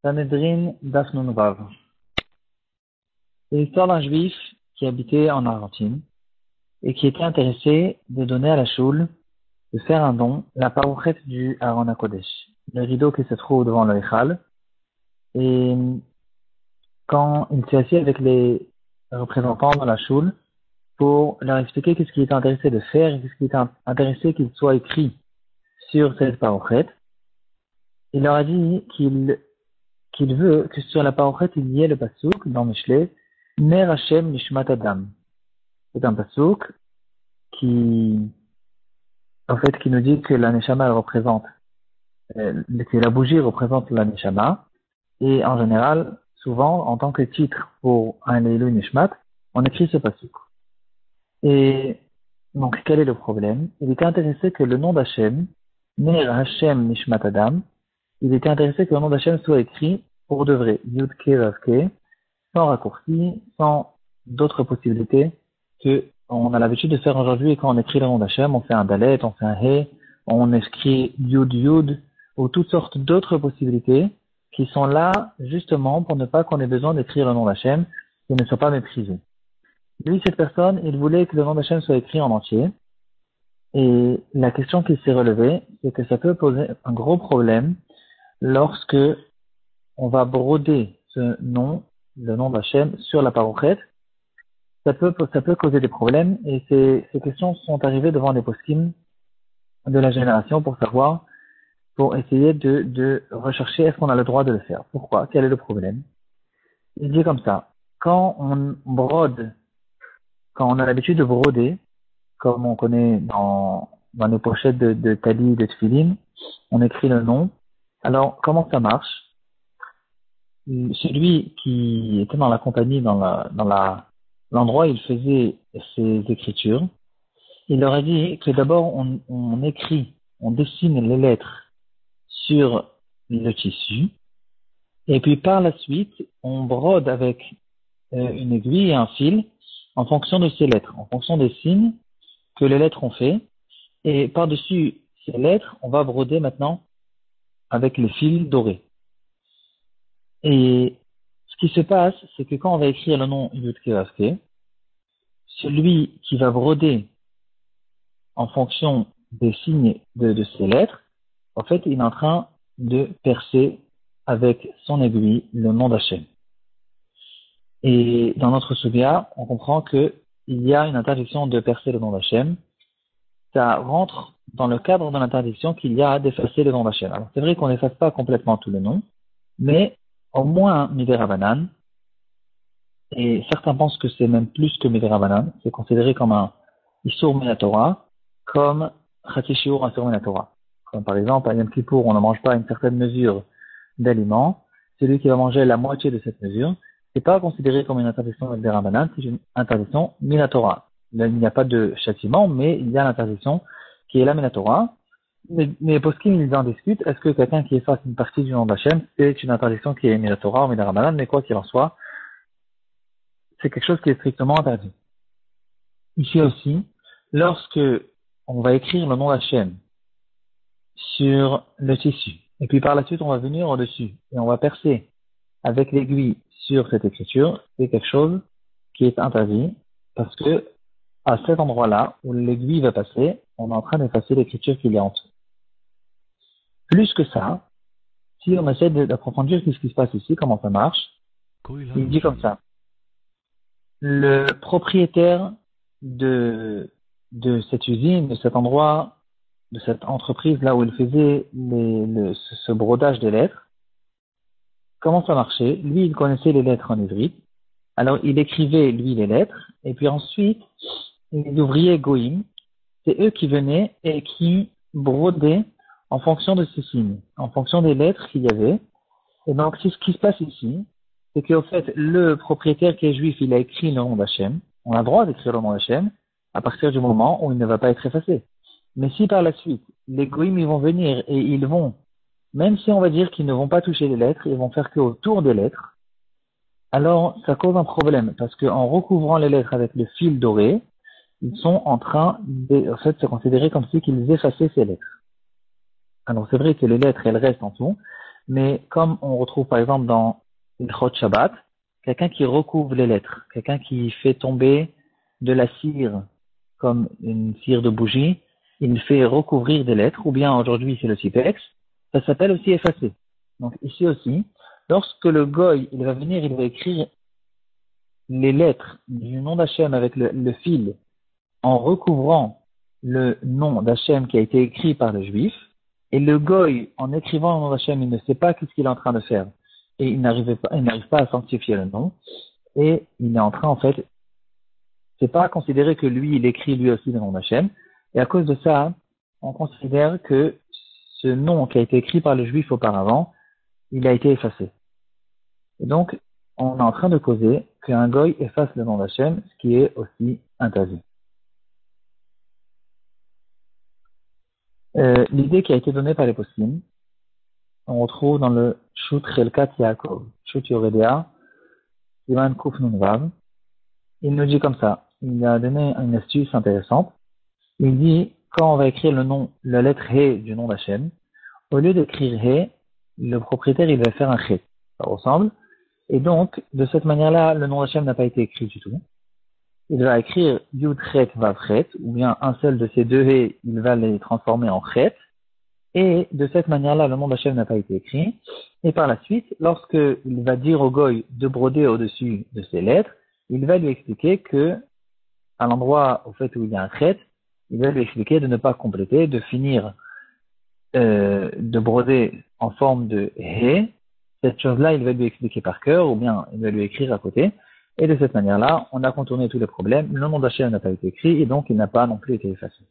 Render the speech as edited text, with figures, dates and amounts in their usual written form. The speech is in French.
Sanhedrin Daf Nun Vav. C'est l'histoire d'un juif qui habitait en Argentine et qui était intéressé de donner à la choule, de faire un don, la parouchette du Aaron HaKodesh, le rideau qui se trouve devant le Eichal. Et quand il s'est assis avec les représentants de la choule pour leur expliquer qu'est-ce qu'il était intéressé de faire et qu'est-ce qu'il était intéressé qu'il soit écrit sur cette parouchette, il leur a dit qu'il veut que sur la parouchette il y ait le passouk dans Mishlei, Ner Hashem Nishmat Adam. C'est un passouk qui nous dit que la neshama elle représente, que la bougie représente la neshama, et en général, souvent, en tant que titre pour un Leilu Nishmat, on écrit ce passouk. Et donc, quel est le problème? Il était intéressé que le nom d'Hashem, Ner Hashem Nishmat Adam, il était intéressé que le nom d'Hashem soit écrit pour de vrai, Yud-Ke Vav-Ke, sans raccourci, sans d'autres possibilités que on a l'habitude de faire aujourd'hui. Et quand on écrit le nom d'Hachem, on fait un dalet, on fait un he, on écrit yud yud, ou toutes sortes d'autres possibilités qui sont là justement pour ne pas qu'on ait besoin d'écrire le nom d'Hachem et ne soit pas méprisé. Lui, cette personne, il voulait que le nom d'Hachem soit écrit en entier. Et la question qui s'est relevée, c'est que ça peut poser un gros problème lorsque on va broder ce nom, le nom d'Hachem, sur la parouchette. Ça peut causer des problèmes, et ces questions sont arrivées devant les poskim de la génération pour essayer de rechercher est-ce qu'on a le droit de le faire. Pourquoi? Quel est le problème? Il dit comme ça. Quand on a l'habitude de broder, comme on connaît dans les pochettes de talis, de tefillin, on écrit le nom. Alors, comment ça marche? Celui qui était dans la compagnie, l'endroit où il faisait ses écritures, il leur a dit que d'abord on écrit, on dessine les lettres sur le tissu, et puis par la suite on brode avec une aiguille et un fil en fonction de ces lettres, en fonction des signes que les lettres ont fait, et par-dessus ces lettres on va broder maintenant avec le fil doré. Et ce qui se passe, c'est que quand on va écrire le nom Yud-Ke Vav-Ke, celui qui va broder en fonction des signes de ces lettres, en fait, il est en train de percer avec son aiguille le nom d'Hachem. Et dans notre Sugya, on comprend que il y a une interdiction de percer le nom d'Hachem. Ça rentre dans le cadre de l'interdiction qu'il y a d'effacer le nom d'Hachem. Alors, c'est vrai qu'on n'efface pas complètement tout le nom, mais au moins Midei Rabbanan, et certains pensent que c'est même plus que Midei Rabbanan, c'est considéré comme un Issur Min Torah, comme Chatzi Shiur Asur Min Torah. Comme par exemple, à Yom Kippour, on ne mange pas une certaine mesure d'aliments, celui qui va manger la moitié de cette mesure, c'est pas considéré comme une interdiction Midei Rabbanan, c'est une interdiction Min Torah. Là, il n'y a pas de châtiment, mais il y a l'interdiction qui est la Min Torah. Mais poskim, ils en discutent, est-ce que quelqu'un qui efface une partie du nom d'Hachem, c'est une interdiction qui est Min Torah ou Midei Rabbanan, mais quoi qu'il en soit, c'est quelque chose qui est strictement interdit. Ici aussi, lorsque on va écrire le nom d'Hachem sur le tissu, et puis par la suite on va venir au-dessus, et on va percer avec l'aiguille sur cette écriture, c'est quelque chose qui est interdit, parce que à cet endroit-là, où l'aiguille va passer, on est en train d'effacer l'écriture qu'il y a en dessous. Plus que ça, si on essaie d'approfondir ce qui se passe ici, comment ça marche, il dit comme ça. Le propriétaire de cette usine, de cet endroit, de cette entreprise là où il faisait ce brodage des lettres, comment ça marchait? Lui, il connaissait les lettres en ivrit. Alors, il écrivait, lui, les lettres, et puis ensuite, les ouvriers goïm, c'est eux qui venaient et qui brodaient en fonction de ces signes, en fonction des lettres qu'il y avait. Et donc, ce qui se passe ici, c'est qu'en fait, le propriétaire qui est juif, il a écrit le nom d'Hachem. On a le droit d'écrire le nom d'Hachem à partir du moment où il ne va pas être effacé. Mais si par la suite, les goïm, ils vont venir et ils vont, même si on va dire qu'ils ne vont pas toucher les lettres, ils vont faire que autour des lettres, alors ça cause un problème, parce qu'en recouvrant les lettres avec le fil doré, ils sont en train en fait, c'est considéré comme si qu'ils effaçaient ces lettres. Alors c'est vrai que les lettres, elles restent en dessous, Mais comme on retrouve par exemple dans Ilchot Shabbat, quelqu'un qui recouvre les lettres, quelqu'un qui fait tomber de la cire comme une cire de bougie, il fait recouvrir des lettres, ou bien aujourd'hui c'est le typex, ça s'appelle aussi effacer. Donc ici aussi, lorsque le goy, il va venir, il va écrire les lettres du nom d'Hachem avec le fil en recouvrant le nom d'Hachem qui a été écrit par le juif, et le goy, en écrivant le nom d'Hachem, il ne sait pas ce qu'il est en train de faire, et il n'arrive pas à sanctifier le nom, et il est en train, en fait, c'est pas considéré que lui, il écrit lui aussi le nom d'Hachem, et à cause de ça, on considère que ce nom qui a été écrit par le juif auparavant, il a été effacé. Et donc, on est en train de causer qu'un goy efface le nom d'Hachem, ce qui est aussi interdit. L'idée qui a été donnée par les poskim, on retrouve dans le Shut Chelkat Yaakov, Shut Yoredea, Siman Kuf Nun Vav. Il nous dit comme ça, il a donné une astuce intéressante. Il dit, quand on va écrire le nom, la lettre He du nom d'Hachem, au lieu d'écrire He, le propriétaire il va faire un Chet. Ça ressemble. Et donc, de cette manière-là, le nom d'Hachem n'a pas été écrit du tout. Il va écrire Yud Chet Vav Chet, ou bien un seul de ces deux He, il va les transformer en Chet. Et de cette manière-là, le nom d'Hachem n'a pas été écrit. Et par la suite, lorsqu'il va dire au goy de broder au-dessus de ces lettres, il va lui expliquer que, à l'endroit au fait où il y a un chet, il va lui expliquer de ne pas compléter, de finir de broder en forme de he. Cette chose-là, il va lui expliquer par cœur, ou bien il va lui écrire à côté. Et de cette manière-là, on a contourné tous les problèmes. Le nom d'Hachem n'a pas été écrit, et donc il n'a pas non plus été effacé.